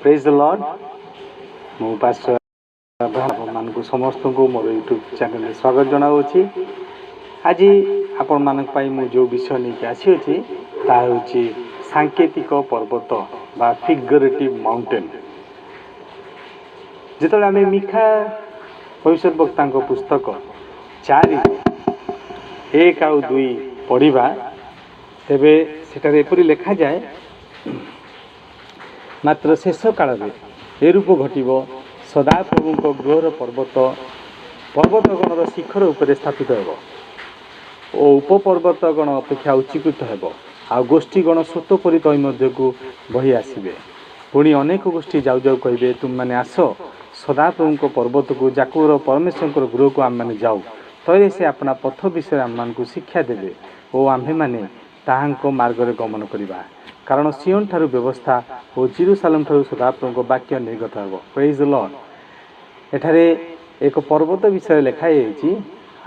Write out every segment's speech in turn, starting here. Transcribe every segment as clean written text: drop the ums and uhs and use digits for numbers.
Praise the Lord मु pastor Abraham को समस्त को मोर यूट्यूब चैनल में स्वागत जनाऊँगी। आज आपण मान मु जो विषय नहीं आसी अच्छी ताकि सांकेतिक पर्वत बा फिगरेटिव माउंटेन। जिते आम मिखा भविष्य वक्ता पुस्तक 4:1-2 पढ़ा तेबे सेठारे एपरि लिखा जाए, मात्र शेष काल में एरूप घटिब सदाप्रभु गृहर पर्वतगणर शिखर उपरे स्थापित हेब और उपपर्वतगण अपेक्षा उच्चीकृत हेब आ गोष्ठीगण स्रोत परि तै मध्य को बही आसबे। पुणी अनेक गोष्ठी जाऊ जाऊ कहे तुम मैंने आस सदाप्रभु पर्वत को जाकुर परमेश्वर गृह को आम मैंने जाऊ तैरे से अपना पथ विषय आम को शिक्षा देवे और आम्भे मैंने ताहांको मार्गरे गमन करिबा। कारण सियोन ठारू व्यवस्था और जेरूसालेम ठारू सदाप्रभु वाक्य निर्गत हेब। Praise the Lord. एठारे एक पर्वत विषय लिखाई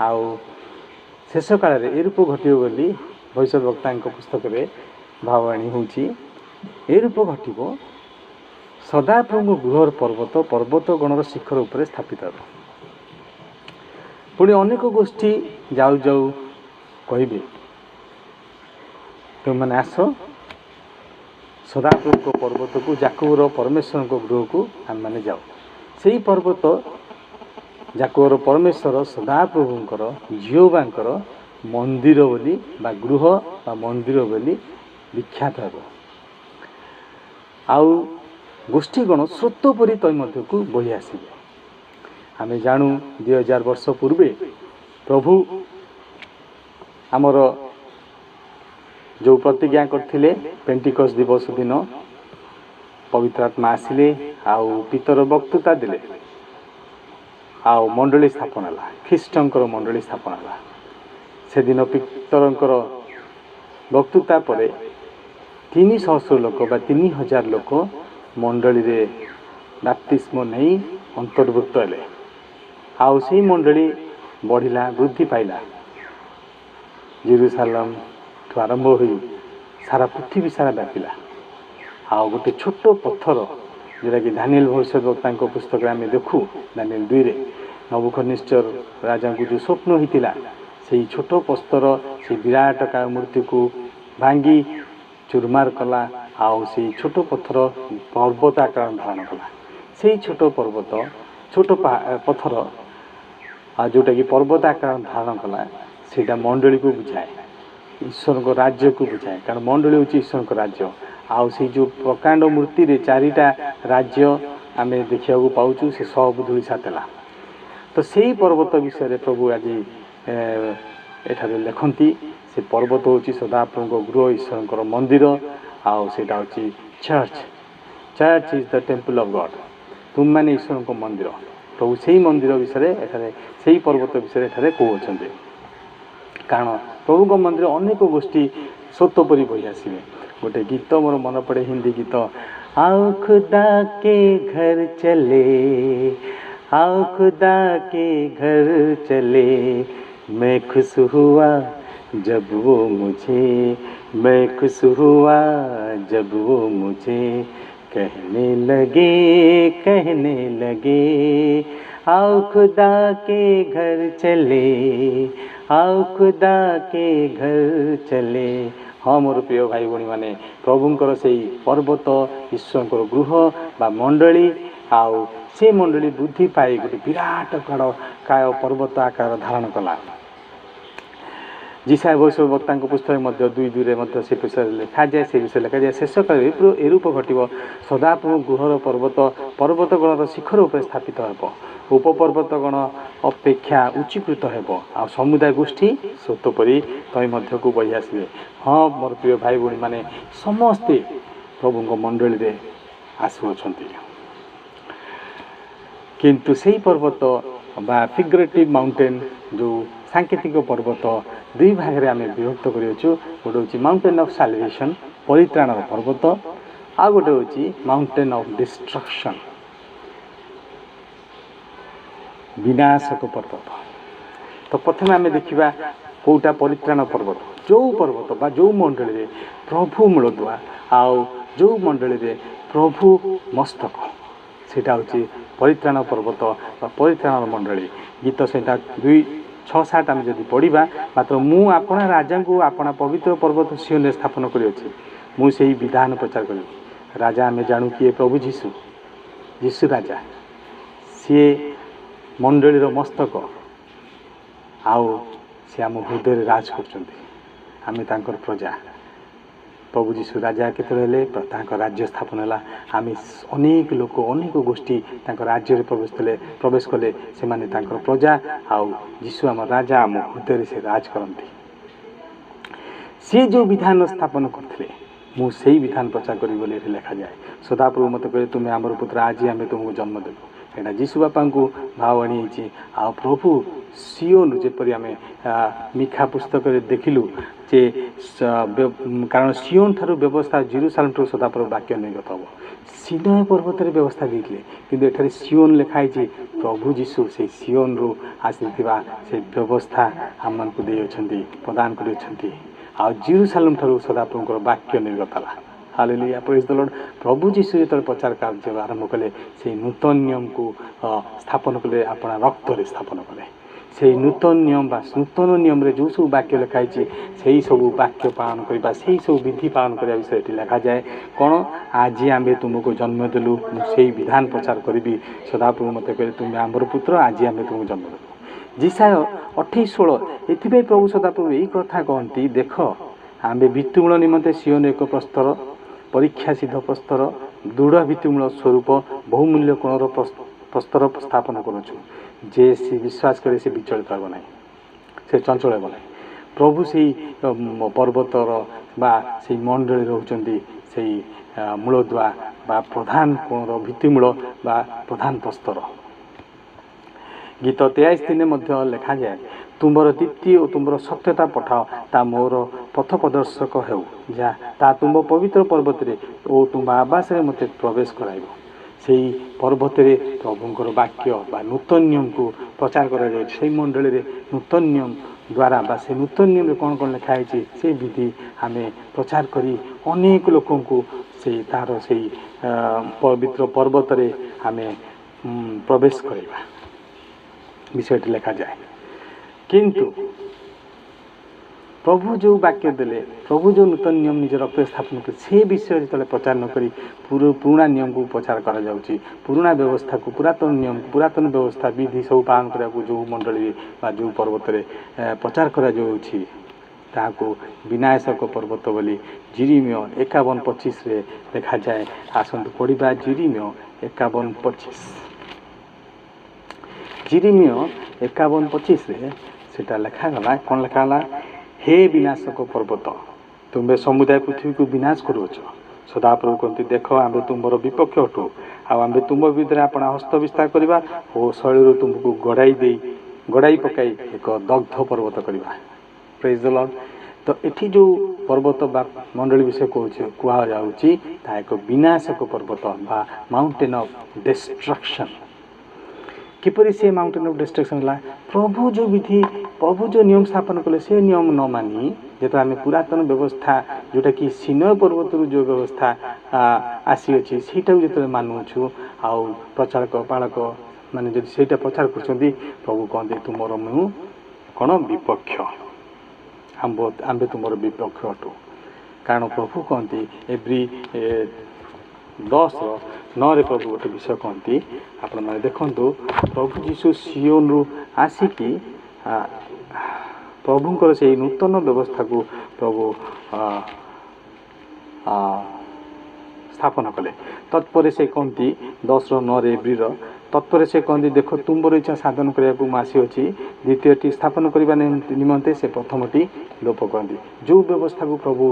आउ शेष काल में एरूप घटो बोली भविष्य वक्ता पुस्तक में भावाणी होची। एरूप घटिब सदाप्रभु गृहर पर्वत गणर शिखर उपरे स्थापित हेब। पुणी अनेक गोष्ठी जाऊ जाऊ कहे तुम मैंने आस सदाप्रभु पर्वत को जाकुर परमेश्वर गृह को आम मैंने जाऊ। से पर्वत जाकुर परमेश्वर सदाप्रभुंकर जिहोबांकर मंदिर बोली बा गृह बा मंदिर बोली विख्यात हेब। आउ गोष्ठीगण स्रोत परि तै मध्य को बही आसबे। आमे जानू 2000 वर्ष पूर्वे प्रभु आमर जो प्रतिज्ञा करथिले पेंटिकस्ट दिवस दिन पवित्र आत्मा आसिले आउ पितर वक्तृता दिले आउ मंडली स्थापन है ख्रीष्टंकर मंडली स्थापन है। से दिन पितरंकर वक्तृता पर 300 लोक बा 3000 लोक मंडली रे बाप्तिस्म नहीं अंतर्भुक्त हेले। आउ से मंडली बढ़िला वृद्धि पाइला। जेरूसालेम ठू आरंभ हो सारा पृथ्वी सारा व्यापिला। आउ गोटे छोट पत्थर जोटा कि दानिएल भविष्य वक्ता पुस्तक आम देखू दानिएल 2 नबूखदनेस्सर राजा को जो स्वप्न होता से छोट पत्थर से विराट का मूर्ति को भांगी चुरमार कला। आउ से छोट पत्थर पर्वत आकार धारण कला। से छोट पर्वत छोट पत्थर जोटा कि पर्वत आकार धारण कला सेटा मंडली को बुझाए, ईश्वर को राज्य को बुझाए। कारण मंडली हूँ ईश्वर को राज्य। आउ से जो प्रकांड मूर्ति रे 4टा राज्य आम देखा पाचु से सब धूली सातेला। तो से पर्वत विषय प्रभु आज एठारे लिखती। से पर्वत हूँ सदाप्रभु गृह ईश्वर मंदिर आउ सेटा हूँ church is the temple of God. तुम मैंने ईश्वर को मंदिर प्रभु से मंदिर विषय एठारे से पर्वत विषय एठारे कहते। कारण प्रभु को मंदिर अनेक गोष्ठी स्रोत परि बही आसबे। गोटे गीत मोर मन पड़े हिंदी गीत, आओ खुदा के घर चले, आओ खुदा के घर चले, मैं खुश हुआ जब वो मुझे, मैं खुश हुआ जब वो मुझे कहने लगे आओ खुदा के घर चले, आओ खुदा के घर चले। हाँ मोर प्रिय भाई भणी माने प्रभुंकर से पर्वत ईश्वर गृह बा मंडली आउ से मंडली वृद्धि पाई गोटे विराट काय पर्वत आकार धारण कला। जिसाय भविष्य वक्ता पुस्तक 2:2 से विषय लिखा जाए। से विषय लिखा जाए, शेष काल एरूप घटिब सदाप्रभु गृहर पर्वतगणर शिखर उपर स्थापित हेब, उपपर्वतगण अपेक्षा उच्चीकृत हेब आ समुदाय गोष्ठी स्रोत परि तै मध्य को बही आसबे। हाँ मोर प्रिय भाई भणी माने समस्ते प्रभु मंडली रे आसुअछंती। किंतु से पर्वत बा फिगरेटिव माउंटेन जो सांकेतिक पर्वत 2 भाग में आम विभक्त करूँ। गोटे हूँ माउंटेन ऑफ साल्वेशन परित्राण पर्वत, आ गोटे हूँ माउंटेन ऑफ डिस्ट्रक्शन विनाशक पर्वत। तो प्रथम आम देखा कौटा परित्राण पर्वत, जो पर्वत बा जो मंडली रे प्रभु मूलदुआ आउ जो मंडली रे ପ୍ରଭୁ ମସ୍ତକ ସେଇଟା ହେଉଛି ପରିତ୍ରାଣ ପର୍ବତ ବା ପରିତ୍ରାଣ ମଣ୍ଡଳୀ। ଗୀତ ସେଇଟା 2:6-7 ଆମେ ଯଦି ପଢ଼ିବା, ମାତ୍ର ମୁଁ ଆପଣା ରାଜାଙ୍କୁ ଆପଣା ପବିତ୍ର ପର୍ବତ ସିଓନରେ ସ୍ଥାପନ କରିଅଛି, ମୁଁ ସେହି ବିଧାନ ପ୍ରଚାର କରିବି। ରାଜା ଆମେ ଜାଣୁ କିଏ? ପ୍ରଭୁ ଯୀଶୁ। ଯୀଶୁ ରାଜା, ସିଏ ମଣ୍ଡଳୀର ମସ୍ତକ, ଆଉ ସେ ଆମ ହୃଦୟରେ ରାଜ କରୁଛନ୍ତି। ଆମେ ତାଙ୍କର ପ୍ରଜା। ପ୍ରଭୁ ଯୀଶୁ ରାଜା କେତେବେଳେ ହେଲେ? ତାଙ୍କ ରାଜ୍ୟ ସ୍ଥାପନ ହେଲା। ଆମେ ଅନେକ ଲୋକ, ଅନେକ ଗୋଷ୍ଠୀ ତାଙ୍କ ରାଜ୍ୟରେ ପ୍ରବେଶ କଲେ। ସେମାନେ ତାଙ୍କର ପ୍ରଜା, ଆଉ ଯୀଶୁ ଆମ ରାଜା, ଆମ ହୃଦୟରେ ସେ ରାଜ କରନ୍ତି। ସିଏ ଯେଉଁ ବିଧାନ ସ୍ଥାପନ କରିଥିଲେ, ମୁଁ ସେଇ ବିଧାନ ପ୍ରଚାର କରିବି ବୋଲି ଏଠି ଲେଖାଯାଏ। ସଦାପ୍ରଭୁ ମୋତେ କହିଲେ, ତୁମେ ଆମର ପୁତ୍ର, ଆଜି ଆମେ ତୁମକୁ ଜନ୍ମ ଦେବୁ। ଏଇଟା ଯୀଶୁ ବାପାଙ୍କୁ ଭାବ ଆଣିଯାଇଛି। ଆଉ ପ୍ରଭୁ ସିଓନ, ଯେପରି ଆମେ ମିଖା ପୁସ୍ତକରେ ଦେଖିଲୁ ଯେ କାରଣ ସିଓନ ଠାରୁ ବ୍ୟବସ୍ଥା ଜେରୁସାଲେମ ଠାରୁ ସଦାପ୍ରଭୁ ବାକ୍ୟ ନିର୍ଗତ ହେବ। ସିନାଇ ପର୍ବତରେ ବ୍ୟବସ୍ଥା ଦେଇଥିଲେ, କିନ୍ତୁ ଏଠାରେ ସିଓନ ଲେଖା ହେଇଛି। ପ୍ରଭୁ ଯୀଶୁ ସେଇ ସିଓନରୁ ଆସିଥିବା ସେ ବ୍ୟବସ୍ଥା ଆମମାନଙ୍କୁ ଦେଇଅଛନ୍ତି, ପ୍ରଦାନ କରିଅଛନ୍ତି। ଆଉ ଜେରୁସାଲେମ ଠାରୁ ସଦାପ୍ରଭୁଙ୍କର ବାକ୍ୟ ନିର୍ଗତ ହେଲା। ହାଲେଲୁୟା, ପ୍ରେଜ୍ ଦ ଲର୍ଡ। ପ୍ରଭୁ ଯୀଶୁ ଯେତେବେଳେ ପ୍ରଚାର କାର୍ଯ୍ୟ ଆରମ୍ଭ କଲେ, ସେଇ ନୂତନ ନିୟମକୁ ସ୍ଥାପନ କଲେ, ଆପଣା ରକ୍ତରେ ସ୍ଥାପନ କଲେ। ସେହି ନୂତନ ନିୟମ ବା ନୂତନ ନିୟମରେ ଯେଉଁ ସବୁ ବାକ୍ୟ ଲେଖା ହେଇଛି, ସେହି ସବୁ ବାକ୍ୟ ପାଳନ କରିବା, ସେହି ସବୁ ବିଧି ପାଳନ କରିବା ବିଷୟରେ ଏଠି ଲେଖାଯାଏ। କ'ଣ? ଆଜି ଆମେ ତୁମକୁ ଜନ୍ମ ଦେଲୁ, ମୁଁ ସେହି ବିଧାନ ପ୍ରଚାର କରିବି। ସଦାପ୍ରଭୁ ମୋତେ କହିଲେ, ତୁମେ ଆମର ପୁତ୍ର, ଆଜି ଆମେ ତୁମକୁ ଜନ୍ମ ଦେଲୁ। ଯିଶାୟ 28:16। ଏଥିପାଇଁ ପ୍ରଭୁ ସଦାପ୍ରଭୁ ଏହି କଥା କହନ୍ତି, ଦେଖ ଆମ୍ଭେ ଭିତ୍ତିମୂଳ ନିମନ୍ତେ ସିଓନ ଏକ ପ୍ରସ୍ତର, ପରୀକ୍ଷା ସିଦ୍ଧ ପ୍ରସ୍ତର, ଦୃଢ଼ ଭିତ୍ତିମୂଳ ସ୍ୱରୂପ ବହୁମୂଲ୍ୟ କୋଣର ପ୍ରସ୍ତର ସ୍ଥାପନ କରୁଛୁ। ଯେ ସେ ବିଶ୍ୱାସ କରେ ସେ ବିଚଳିତ ହେବ ନାହିଁ, ସେ ଚଞ୍ଚଳ ହେବ ନାହିଁ। ପ୍ରଭୁ ସେଇ ପର୍ବତର ବା ସେଇ ମଣ୍ଡଳୀ ରହୁଛନ୍ତି, ସେଇ ମୂଳଦୁଆ ବା ପ୍ରଧାନ କୋଣର ଭିତ୍ତିମୂଳ ବା ପ୍ରଧାନ ପ୍ରସ୍ତର। ଗୀତ 23:3 ମଧ୍ୟ ଲେଖାଯାଏ, ତୁମର ଦୀପ୍ତି ଓ ତୁମର ସତ୍ୟତା ପଠାଅ, ତା ମୋର ପଥ ପ୍ରଦର୍ଶକ ହେଉ, ଯାହା ତା ତୁମ ପବିତ୍ର ପର୍ବତରେ ଓ ତୁମ ଆବାସରେ ମୋତେ ପ୍ରବେଶ କରାଇବ। ସେହି ପର୍ବତରେ ପ୍ରଭୁଙ୍କର ବାକ୍ୟ ବା ନୂତନ ନିୟମକୁ ପ୍ରଚାର କରାଯାଉଛି। ସେହି ମଣ୍ଡଳୀରେ ନୂତନ ନିୟମ ଦ୍ୱାରା ବା ସେ ନୂତନ ନିୟମରେ କ'ଣ କ'ଣ ଲେଖା ହେଇଛି, ସେ ବିଧି ଆମେ ପ୍ରଚାର କରି ଅନେକ ଲୋକଙ୍କୁ ସେଇ ତା'ର ସେଇ ପବିତ୍ର ପର୍ବତରେ ଆମେ ପ୍ରବେଶ କରିବା ବିଷୟଟି ଲେଖାଯାଏ। କିନ୍ତୁ ପ୍ରଭୁ ଯେଉଁ ବାକ୍ୟ ଦେଲେ, ପ୍ରଭୁ ଯେଉଁ ନୂତନ ନିୟମ ନିଜ ରକ୍ତରେ ସ୍ଥାପନ କଲେ, ସେ ବିଷୟରେ ଯେତେବେଳେ ପ୍ରଚାର ନ କରି ପୁରୁଣା ନିୟମକୁ ପ୍ରଚାର କରାଯାଉଛି, ପୁରୁଣା ବ୍ୟବସ୍ଥାକୁ, ପୁରାତନ ନିୟମକୁ, ପୁରାତନ ବ୍ୟବସ୍ଥା ବିଧି ସବୁ ପାଳନ କରିବାକୁ ଯେଉଁ ମଣ୍ଡଳୀ ବା ଯେଉଁ ପର୍ବତରେ ପ୍ରଚାର କରାଯାଉଛି, ତାହାକୁ ବିନାଶକ ପର୍ବତ ବୋଲି ଜିରିମିୟ 51:25 ଲେଖାଯାଏ। ଆସନ୍ତୁ ପଢ଼ିବା ଜିରିମିୟ 51:25। ଜିରିମିୟ 51:25 ସେଟା ଲେଖାଗଲା। କ'ଣ ଲେଖାଗଲା? ହେ ବିନାଶକ ପର୍ବତ, ତୁମେ ସମୁଦାୟ ପୃଥିବୀକୁ ବିନାଶ କରୁଅଛ। ସଦାପ୍ରଭୁ କହନ୍ତି, ଦେଖ ଆମ୍ଭେ ତୁମର ବିପକ୍ଷ ଅଟୁ, ଆଉ ଆମ୍ଭେ ତୁମ ବିରୁଦ୍ଧରେ ଆପଣା ହସ୍ତ ବିସ୍ତାର କରିବା ଓ ଶୈଳରୁ ତୁମକୁ ଗଡ଼ାଇ ପକାଇ ଏକ ଦଗ୍ଧ ପର୍ବତ କରିବା। ପ୍ରେଜ୍ ଦ ଲର୍ଡ। ତ ଏଠି ଯେଉଁ ପର୍ବତ ବା ମଣ୍ଡଳୀ ବିଷୟ କୁହାଯାଉଛି, ତାହା ଏକ ବିନାଶକ ପର୍ବତ ବା ମାଉଣ୍ଟେନ୍ ଅଫ୍ ଡିଷ୍ଟ୍ରକ୍ସନ୍। କିପରି ସେ ମାଉଣ୍ଟେନ୍ ଅଫ୍ ଡିଷ୍ଟ୍ରକ୍ସନ୍ ହେଲା? ପ୍ରଭୁ ଯେଉଁ ବିଧି, ପ୍ରଭୁ ଯେଉଁ ନିୟମ ସ୍ଥାପନ କଲେ, ସେ ନିୟମ ନ ମାନି ଯେତେବେଳେ ଆମେ ପୁରାତନ ବ୍ୟବସ୍ଥା ଯେଉଁଟାକି ସିନୟ ପର୍ବତରୁ ଯେଉଁ ବ୍ୟବସ୍ଥା ଆସିଅଛି, ସେଇଟାକୁ ଯେତେବେଳେ ମାନୁଅଛୁ, ଆଉ ପ୍ରଚାରକ ପାଳକ ମାନେ ଯଦି ସେଇଟା ପ୍ରଚାର କରୁଛନ୍ତି, ପ୍ରଭୁ କହନ୍ତି ତୁମର ମୁଁ କ'ଣ ବିପକ୍ଷ, ଆମ୍ଭେ ତୁମର ବିପକ୍ଷ ଅଟୁ। କାରଣ ପ୍ରଭୁ କହନ୍ତି ଏଭ୍ରି 10:9 ପ୍ରଭୁ ଗୋଟେ ବିଷୟ କହନ୍ତି, ଆପଣମାନେ ଦେଖନ୍ତୁ। ପ୍ରଭୁ ଯୀଶୁ ସିଓନରୁ ଆସିକି ପ୍ରଭୁଙ୍କର ସେଇ ନୂତନ ବ୍ୟବସ୍ଥାକୁ ପ୍ରଭୁ ସ୍ଥାପନ କଲେ। ତତ୍ପରେ ସେ କହନ୍ତି 10:9 ଏଭ୍ରିର ତତ୍ପରେ ସେ କହନ୍ତି, ଦେଖ ତୁମର ଇଚ୍ଛା ସାଧନ କରିବାକୁ ମୁଁ ଆସିଅଛି। ଦ୍ୱିତୀୟଟି ସ୍ଥାପନ କରିବା ନିମନ୍ତେ ସେ ପ୍ରଥମଟି ଲୋପ କରନ୍ତି। ଯେଉଁ ବ୍ୟବସ୍ଥାକୁ ପ୍ରଭୁ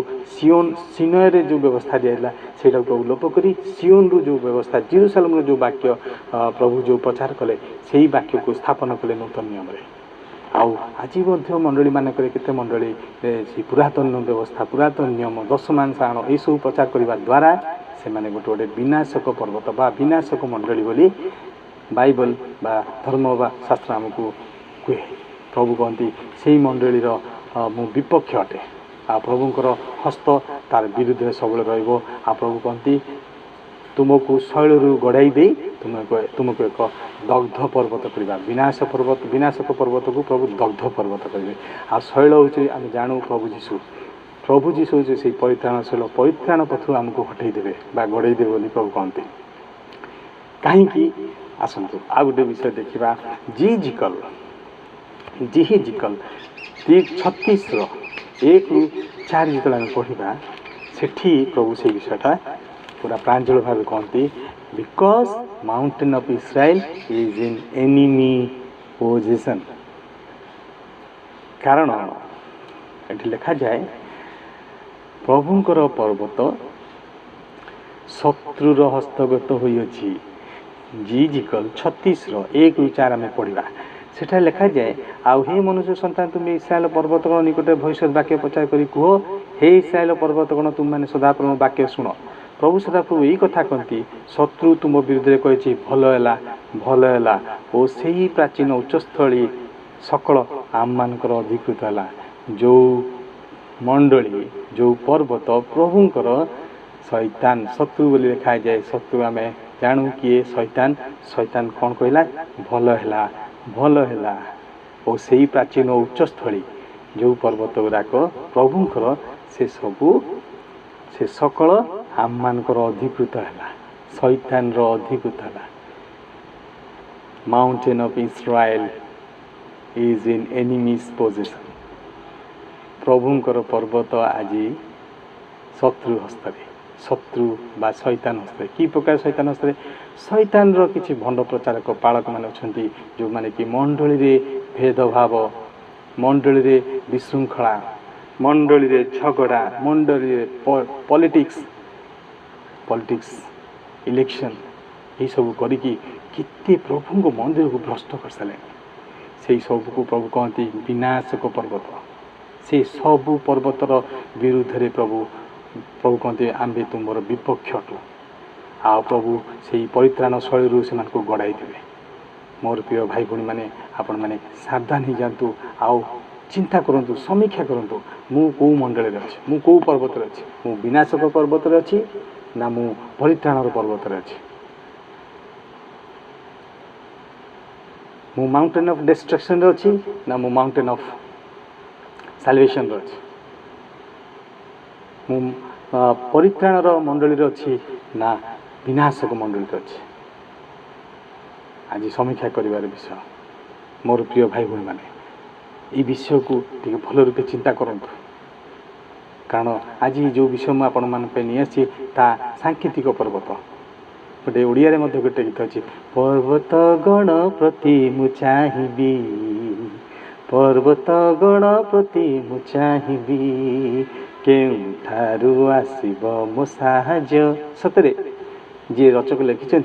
ସିନୟରେ ଯେଉଁ ବ୍ୟବସ୍ଥା ଦିଆଯାଇଥିଲା, ସେଇଟାକୁ ପ୍ରଭୁ ଲୋପ କରି ସିଓନରୁ ଯେଉଁ ବ୍ୟବସ୍ଥା, ଜେରୁସାଲେମର ଯେଉଁ ବାକ୍ୟ ପ୍ରଭୁ ଯେଉଁ ପ୍ରଚାର କଲେ, ସେହି ବାକ୍ୟକୁ ସ୍ଥାପନ କଲେ ନୂତନ ନିୟମରେ। ଆଉ ଆଜି ମଧ୍ୟ ମଣ୍ଡଳୀମାନଙ୍କରେ କେତେ ମଣ୍ଡଳୀ ସେ ପୁରାତନ ବ୍ୟବସ୍ଥା, ପୁରାତନ ନିୟମ, ଦଶମାଂଶ ଆଣ ଏସବୁ ପ୍ରଚାର କରିବା ଦ୍ୱାରା ସେମାନେ ଗୋଟେ ବିନାଶକ ପର୍ବତ ବା ବିନାଶକ ମଣ୍ଡଳୀ ବୋଲି ବାଇବଲ ବା ଧର୍ମ ବା ଶାସ୍ତ୍ର ଆମକୁ କୁହେ। ପ୍ରଭୁ କହନ୍ତି ସେହି ମଣ୍ଡଳୀର ମୁଁ ବିପକ୍ଷ ଅଟେ, ଆଉ ପ୍ରଭୁଙ୍କର ହସ୍ତ ତାର ବିରୁଦ୍ଧରେ ସବୁବେଳେ ରହିବ। ଆଉ ପ୍ରଭୁ କହନ୍ତି तुमको शैलरू गड़ाई दे तुमको एक दग्ध पर्वत करवा विनाशक पर्वत को प्रभु दग्ध पर्वत करेंगे। आ शैल हूँ आम जानू प्रभु जीशु से परित्राणशील परित्राण पथु आमको हटईदेवे गड़ेदेवे बोली प्रभु कहते। कहीं आसतु आ गोटे विषय देखा जिकल 36 1 ରୁ 4 जितने आम पढ़ा सेठी प्रभु से विषयटा पूरा प्रांजल भाव कहती because mountain of Israel is in enemy position. कारण ये लिखा जाए प्रभुंकर पर्वत शत्रुर हस्तगत होइछि। जिकल 36 ରୁ 1 ରୁ 4 आम पढ़ा सेठा लिखा जाए आउ हे मनुष्य सन्तान तुम्हें इस्राएल पर्वतगण निकट भविष्य वाक्य प्रचार करी कह हे इस्राएल पर्वतगण तुम मैंने सदाप्रभु वाक्य शुण। प्रभु सदाप्रभु यही कथा कहती शत्रु तुम विरुद्ध कही भल है और से ही प्राचीन उच्चस्थली सकल आम मानकर अधिकृत है जो मंडली जो पर्वत प्रभुंकर शैतान शत्रु बोली लिखा जाए। शत्रु आम जानू किए शैतान कौन कहला भल है और से ही प्राचीन उच्चस्थली जो पर्वत गुराक प्रभुंकर से सबू से सकल आम मानकर अधिकृत है शैतान अधिकृत है। Mountain of Israel is in enemies position. प्रभुंकर पर्वत आज शत्रु हस्तरे शत्रु बा शैतान हस्तरे कि प्रकार शैतान हस्तरे शैतान किसी भंड प्रचारक पालक मान अच्छा जो मैंने कि मंडली रे भेदभाव मंडली रे विशृंखला मंडली रे झगड़ा मंडली रे पॉलिटिक्स इलेक्शन ये सब करिकी कितने प्रभु को मंदिर को भ्रष्ट कर सारे से सब को प्रभु कहती विनाशक पर्वत। से सबू पर्वतर विरुद्ध रे प्रभु कहते आम्भे तुमर विपक्ष अटू आ प्रभु से परित्राण शैली से गड़ाई देवे। मोर प्रिय भाई भणी मैंने आपण मैंने सावधान हो जातु आओ चिंता करंतु समीक्षा करंतु मु को मंडल अच्छी मु को पर्वत अच्छी मु विनाशक पर्वत अच्छी ना मु परित्राण पर्वत अच्छी मु माउंटेन ऑफ डिस्ट्रक्शन अच्छी ना मु माउंटेन ऑफ साल्वेशन अच्छी मु परित्राण मंडली अच्छी ना विनाशक मंडली अच्छी आज समीक्षा करिवार विषय। मोर प्रिय भाई भणी मैंने ये विषय को टे भल रूपे चिंता करंतु कारण आज जो विषय मुझे आपण मान नहीं आसी सांकेतिक पर्वत गोटे ओडिया गोटे गीत अच्छी पर्वत गण प्रति मु चाहिबी पर्वत गण प्रति मु चाहिबी केउठारु आसीब मो साहाय्य। सतरे जी रचक लिखिं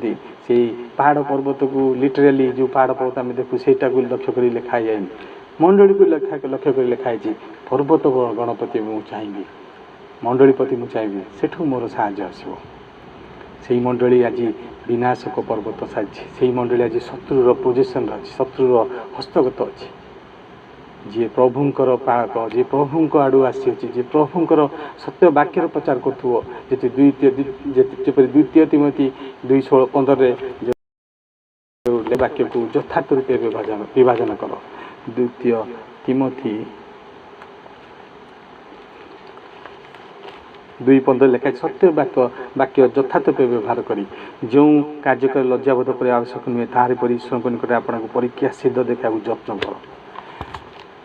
से पहाड़ पर्वत को लिटराली जो पहाड़ पर्वत आम देखू से लक्ष्य कर लिखा जाए मंडली को लक्ष्य कर लिखाई पर्वत गणपति मु चाहिए मंडली प्रति मु चाहिए सेठू मोर साहाय्य आसो। से मंडली आज विनाशक पर्वत साजी से मंडली आज शत्रुर पोजिशन अच्छी शत्रुर हस्तगत अच्छी जी प्रभुंकर पालक जी प्रभु आड़ू आसी जी प्रभुंकर सत्य वाक्यर प्रचार करुव जी द्वितीय तिमोथी 2:16 वाक्य को यथार्थ रूपे विभाजन कर। द्वितीय तिमोथी 2:15 लिखा सत्य वाक्य यथार्थ रूपे व्यवहार करी जो कार्यकर लज्जाबोध पर आवश्यक नुहे ताहार परिश्रम निकट आपको परीक्षा सिद्ध देखा यत्न कर।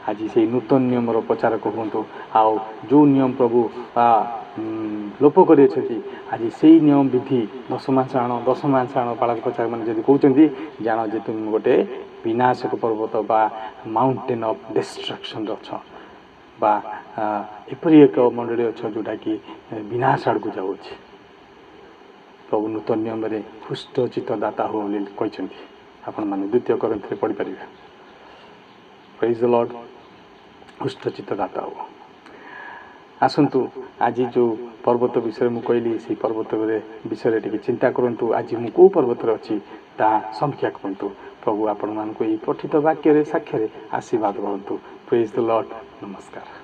आज से नूतन नियम प्रचारक हूँ आओ जो नियम प्रभु लोप कर आज से नियम विधि 10 मास आण पालक प्रचारक मैंने जब कहते जान जे तुम गोटे विनाशक पर्वत बा माउंटेन ऑफ डिस्ट्रक्शन अच्छा बा एपरी एक मंडली अच्छा जोटा कि विनाश आड़ को जाऊँ प्रभु नूतन नियम हृष्ट चित्त दाता हो कहते आपण मैंने द्वितीय कोरिन्थ पढ़ी पारे। प्रेज द लॉर्ड हृष्ट चित्त दाता हो। आसतु आज जो पर्वत विषय मुझे कहली से पर्वत विषय टी चिंता करूँ आज मु कौ पर्वत अच्छी ता समीक्षा करूँ प्रभु आपण मानक पठित वाक्य साक्ष्य आशीर्वाद करूँ। Praise the Lord. नमस्कार।